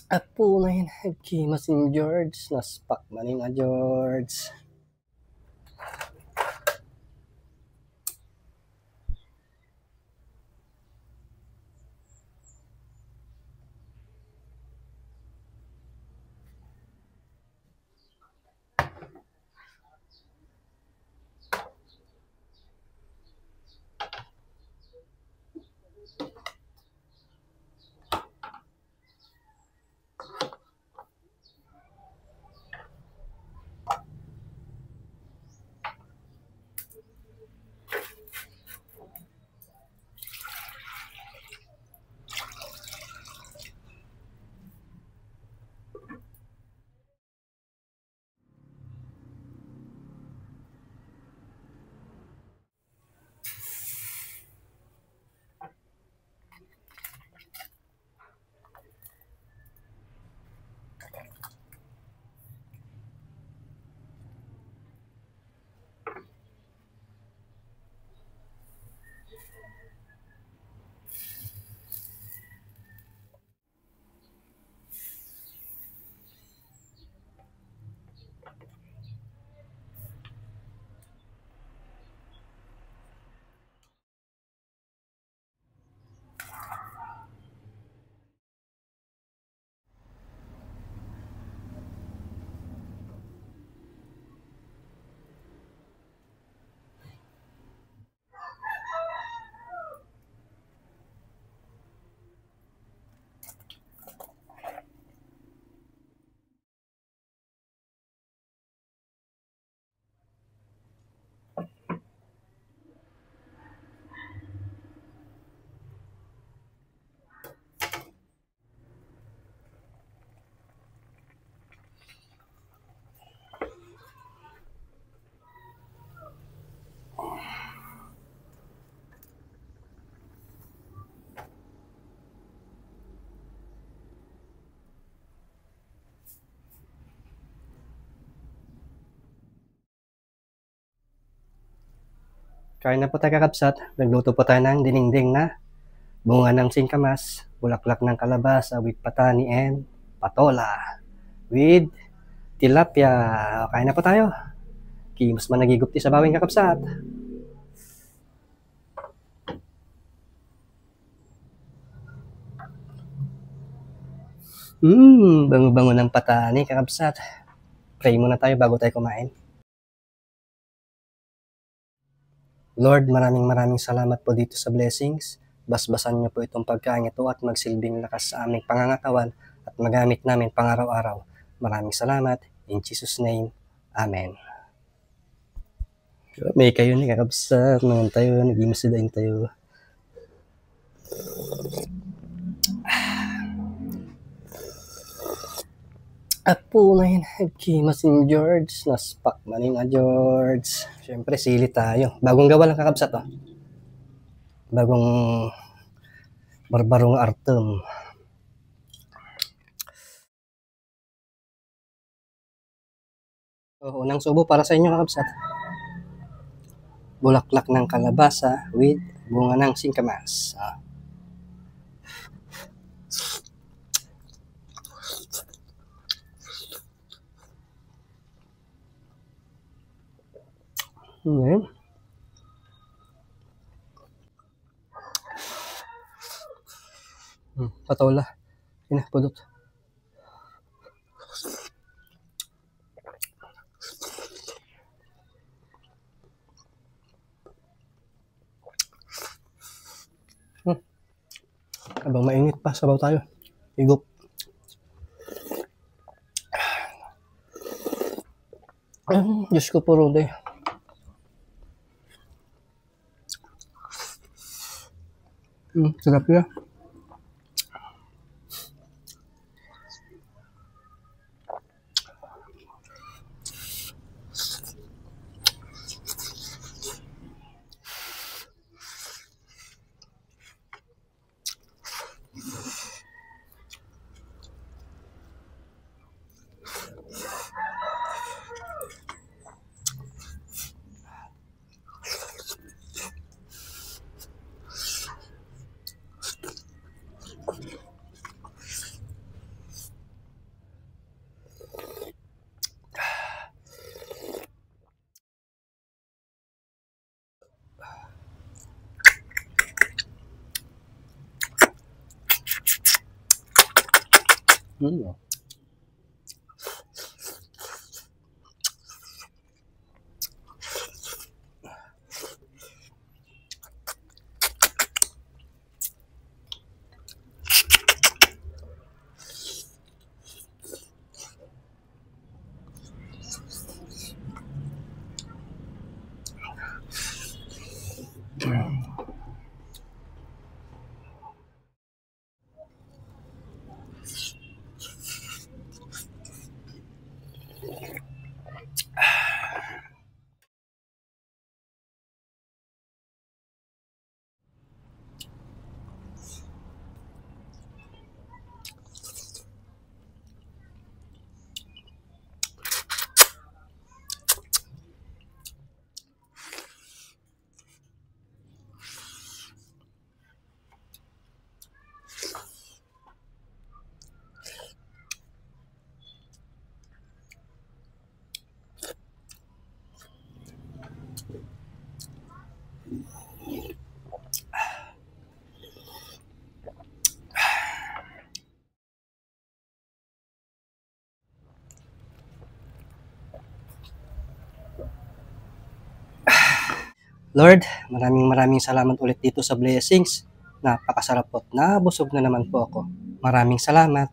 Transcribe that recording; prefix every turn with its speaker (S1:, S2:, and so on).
S1: Apo na yun, nagkimasin George, naspak manin na George. Kain na po tayo kakabsat. Nagluto po tayo ng dinengdeng na bunga ng singkamas, bulaklak ng kalabasa with patani and patola with tilapia. Kain na po tayo. Kimas man nagigupti sa bawing kakabsat. Bango-bango ng patani kakabsat. Pray muna tayo bago tayo kumain. Lord, maraming salamat po dito sa blessings. Basbasan niyo po itong pagkain ito at magsilbing lakas sa aming pangangatawan at magamit namin pang-araw-araw. Maraming salamat. In Jesus' name, Amen. May kayo ni kakabsat. Naman tayo, nag-imasidain tayo. Apo na yun, nagkimasin George, naspak manin na George. Siyempre, sili tayo. Bagong gawa lang kakabsat, oh. Bagong barbarong artem. Unang subo para sa inyo kakabsat. Bulaklak ng kalabasa with bunga ng singkamas. Ngayon. Patola. Ina, pudot. Habang mainit pa, sabaw tayo. Higup. Diyos ko po, Rode. Sarap ya. Mm. Lord, maraming salamat ulit dito sa blessings. Napakasarap po at nabusog na naman po ako. Maraming salamat.